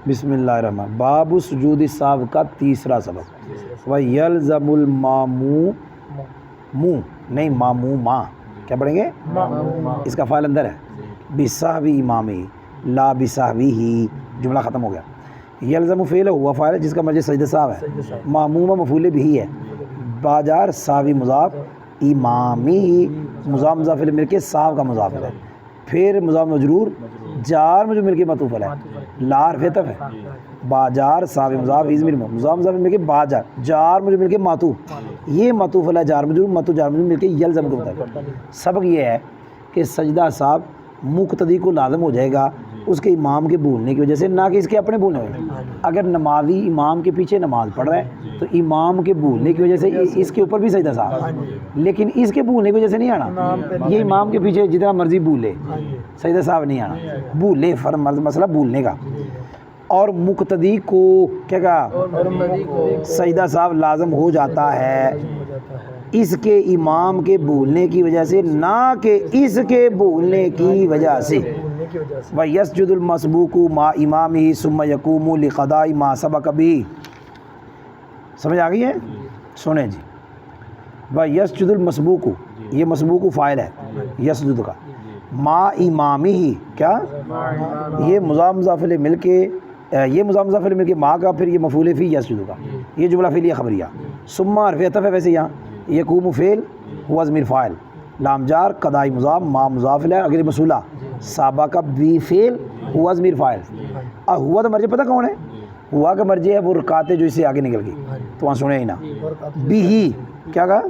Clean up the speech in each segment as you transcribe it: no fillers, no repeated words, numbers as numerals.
بسم اللہ الرحمن باب سجود السہو کا تیسرا سبق وَيَلْزَمُ الْمَامُومُ نہیں ماموما کیا پڑھیں گے اس کا فعل اندر ہے بِسَہْوِ امامِ لا بِسَہْوِهِ جملہ ختم ہو گیا یلزم فعل ہوا فاعل جس کا مرجع سجدہ سہو ہے مامومہ مفعول بھی ہے باجار ساوی مضاف امامی مضاف مضاف الیہ مل کے سہو کا مضاف ہے پھر مضاف مجرور جار میں جو مل کے معطوف ہے لار فیتف ہے باجار ساوی مضاف ازمیر مضاف مضاف مل کے باجار جار میں جو مل کے معطوف یہ معطوف ہے جار مجرور معطوف جار مجرور مل کے یلزم کو بتا ہے سبق یہ ہے کہ سجدہ صاحب مقتدی کو لازم ہو جائے گا اس کے امام کے بھولنے کی وجہ سے نہ کہ اس کے اپنے بھولنے کی وجہ سے اگر نمازی امام کے پیچھے نماز پڑھ رہا ہے تو امام کے بھولنے کی وجہ سے اس کے اوپر بھی سجدہ صاحب لیکن اس کے بھولنے کی وجہ سے نہیں آنا یہ امام کے پیچھے جتنا مرضی بھولے سجدہ صاحب نہیں آنا بھولے مسئلہ بھولنے کا اور مقتدی کو کیا کہا سجدہ صاحب لازم ہو جاتا ہے اس کے امام کے بھولنے کی وجہ سے نہ کہ اس کے بھولنے کی وجہ سے وَيَسْجُدُ الْمَسْبُوقُ مَعَ إِمَامِهِ ثُمَّ يَقُومُ لِقَضَاءِ مَا سَبَقَ بِهِ سمجھ آ گئی ہے سنیں جی وَيَسْجُدُ الْمَسْبُوقُ یہ مسبوق فاعل ہے یسجد کا مَعَ إِمَامِهِ کیا یہ مضاف مضاف الیہ مل کے یہ مضاف مضاف الیہ مل کے ماں کا پھر یہ مفعول فی یسجد کا یہ جملہ فعلیہ خبریہ ثم حرف عطف ہے ویسے یہاں یقوم فعل ہوا ضمیر فاعل لام جار قضائی مضاف ما مضاف الیہ اگر موصولہ سابقہ بھی فعل ہوا ضمیر فاعل ہوا تو مرجع پتہ کون ہے ہوا کا مرجع ہے وہ رکعتیں جو اس سے آگے نکل گئی تو وہاں سنیں ہی نا بھی کیا کہا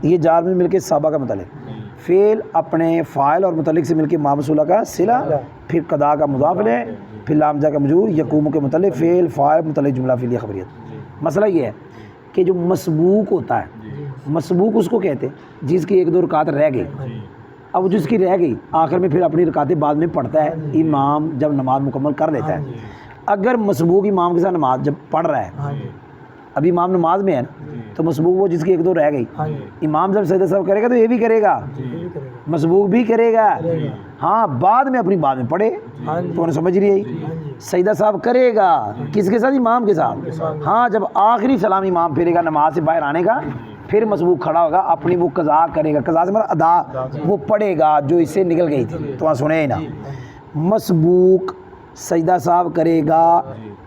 یہ جار میں مل کے سابقہ کا متعلق فعل اپنے فاعل اور متعلق سے مل کے ما موصولہ کا صلہ پھر قضا کا مضاف الیہ پھر لام جار کا مجرور یقوم کے متعلق فعل فاعل متعلق جملہ فعلیہ خبریت مسئلہ یہ ہے کہ جو مسبوق ہوتا ہے مسبوق اس کو کہتے ہیں جس کی ایک دو رکعت رہ گئی اب جس کی رہ گئی آخر میں پھر اپنی رکعتیں بعد میں پڑھتا ہے امام جب نماز مکمل کر لیتا ہے اگر مسبوق امام کے ساتھ نماز جب پڑھ رہا ہے ابھی امام نماز میں ہے نا تو مسبوق وہ جس کی ایک دو رہ گئی امام جب سجدہ سہو کرے گا تو یہ بھی کرے گا مسبوق بھی کرے گا ہاں بعد میں اپنی بعد میں پڑھے تو انہیں سمجھ رہی ہے سجدہ صاحب کرے گا کس کے ساتھ امام کے ساتھ ہاں جب آخری سلام امام پھیرے گا نماز سے باہر آنے کا پھر مسبوق کھڑا ہوگا اپنی وہ قضا کرے گا قضا سے مطلب ادا وہ پڑھے گا جو اس سے نکل گئی تھی تو وہاں سنیں نا مسبوق سجدہ صاحب کرے گا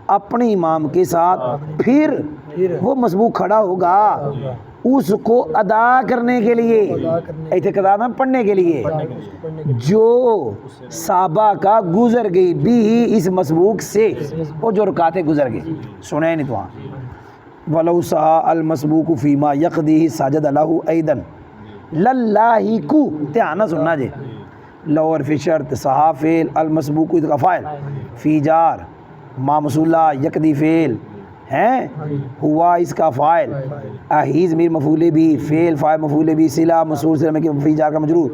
اپنے امام کے ساتھ پھر وہ مسبوق کھڑا ہوگا اس کو ادا کرنے کے لیے ایتھے قضا میں پڑھنے کے لیے جو صحابہ کا گزر گئی بھی اس مسبوق سے وہ جو رکعتیں گزر گئی سنیں نہیں تو وہاں وَلَوْ سَہَا الْمَسْبُوقُ فِي مَا يَقْضِهِ سَجَدَ لَهُ أَيْضًا لَلَّهِكُ تیانا سننا جے لو اور فی شرط سہا فعل المسبوق اس کا فاعل فی جار ما موصولہ یقضی فعل ہیں ہوا اس کا فاعل اہی ضمیر مفعول بھی فعل فاعل مفعول بھی صلہ موصول سے مل کے فی جار کا مجرور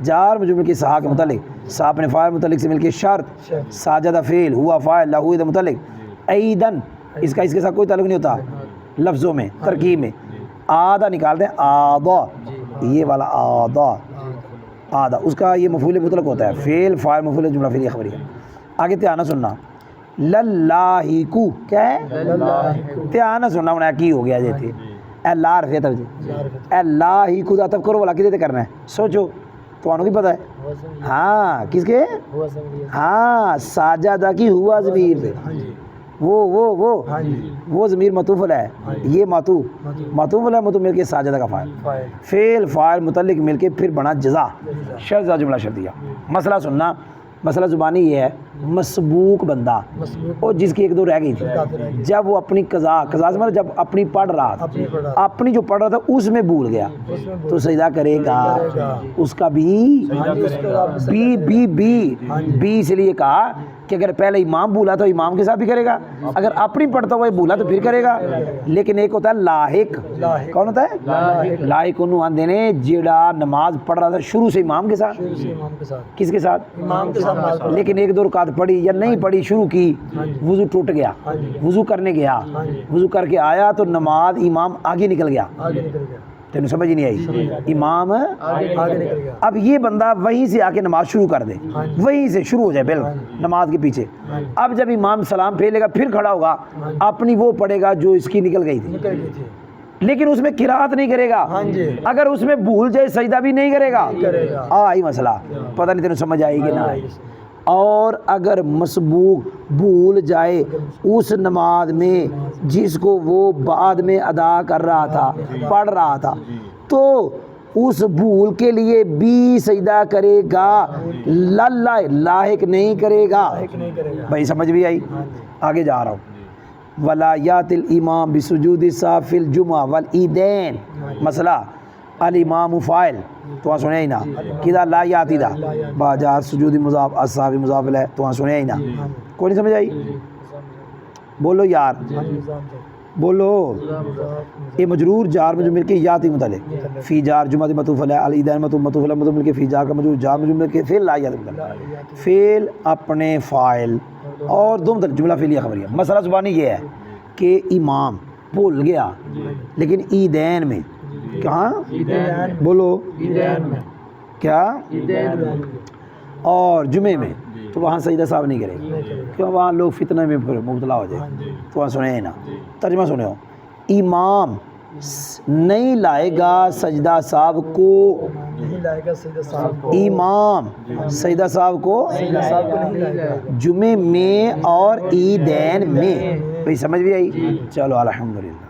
جار مجرور کے سہا کے متعلق سہا اپنے فاعل متعلق سے مل کے شرط ساجدہ فعل ہوا فاعل لہو ادھر متعلق ایدن اس کا اس کے ساتھ کوئی تعلق نہیں ہوتا لفظوں میں ترکیب میں آدھا نکال دیں آدھا یہ والا آدھا آدھا اس کا یہ مفعول مطلق ہوتا ہے فعل فاعل مفعول جملہ فعلیہ خبریہ آگے تیانا سننا للہیکو کیا ہے تیانا سننا انہیں کی ہو گیا جیتے اے لا رفیہ تفجی اے لاہیکو دا تب کرو والا کی دیتے کرنا ہے سوچو تو آنوں کی پتہ ہے ہاں کس کے ہاں ساجدہ کی ہوا ضمیر پہ وہ ضمیر معطوف ہے یہ معطوف ہے معطوف مل کے ساجدہ کا فاعل فعل فاعل متعلق مل کے پھر بنا جزا شرط جملہ شرطیہ مسئلہ سننا مسئلہ زبانی یہ ہے مسبوق بندہ اور جس کی ایک دو رہ گئی تھی جب وہ اپنی قضا سے مطلب جب اپنی پڑھ رہا تھا اپنی جو پڑھ رہا تھا اس میں بھول گیا تو سجدہ کرے گا اس کا بھی اس لیے کہا کہ اگر پہلے امام بھولا تو امام کے ساتھ بھی کرے گا اگر اپنی پڑھتا ہوا بھولا تو پھر کرے گا لیکن ایک ہوتا ہے لاحق کون ہوتا ہے لاحق انہوں آندے نے جیڑا نماز پڑھ رہا تھا شروع سے امام کے ساتھ کس کے ساتھ امام کے ساتھ لیکن ایک دو رکعت پڑھی یا نہیں پڑھی شروع کی وضو ٹوٹ گیا وضو کرنے گیا وضو کر کے آیا تو نماز امام آگے نکل گیا تینوں سمجھ ہی نہیں آئی. امام اب یہ بندہ وہیں سے آ کے نماز شروع کر دے, وہیں سے شروع ہو جائے بالکل نماز کے پیچھے. اب جب امام سلام پھیرے گا پھر کھڑا ہوگا, اپنی وہ پڑھے گا جو اس کی نکل گئی تھی, لیکن اس میں قرات نہیں کرے گا. اگر اس میں بھول جائے سجدہ بھی نہیں کرے گا. آئی مسئلہ, پتہ نہیں تینوں سمجھ آئے گی نہ آئے. اور اگر مسبوق بھول جائے اس نماز میں جس کو وہ بعد میں ادا کر رہا تھا, پڑھ رہا تھا, تو اس بھول کے لیے بھی سجدہ کرے گا, لاحق نہیں کرے گا. بھائی سمجھ بھی آئی؟ آگے جا رہا ہوں. ولا یات الامام بسجود السہو فی الجمعہ والعیدین. مسئلہ الامام فاعل تو وہاں سنے ہی نا, کدھر لا یاتی دا باجار سجود مضاف السہو مضاف الیہ تو وہاں سنے ہی نا. کوئی نہیں سمجھ آئی؟ بولو یار, بولو. یہ مجرور جار مجرور مل کے یاتی متعلق, فی جار جمعہ مطوف علیہ, العیدین مطوف علیہ مطوف مل کے فی جار کا مجرور جار مجرور مل کے فعل لا یاتی متعلق, فعل اپنے فاعل اور دو مطلب جملہ فعلیہ خبریہ. مسئلہ زبانی یہ ہے کہ امام بھول گیا لیکن عیدین میں, کہاں بولو کیا, اور جمعے میں, تو وہاں سجدہ صاحب نہیں کرے گا کیوں, وہاں لوگ فتنہ میں مبتلا ہو جائے. تو وہاں سنے نا, ترجمہ سنے ہو. امام نہیں لائے گا سجدہ صاحب کو, امام سجدہ صاحب کو جمعے میں اور عیدین میں. بھئی سمجھ بھی آئی؟ چلو الحمدللہ.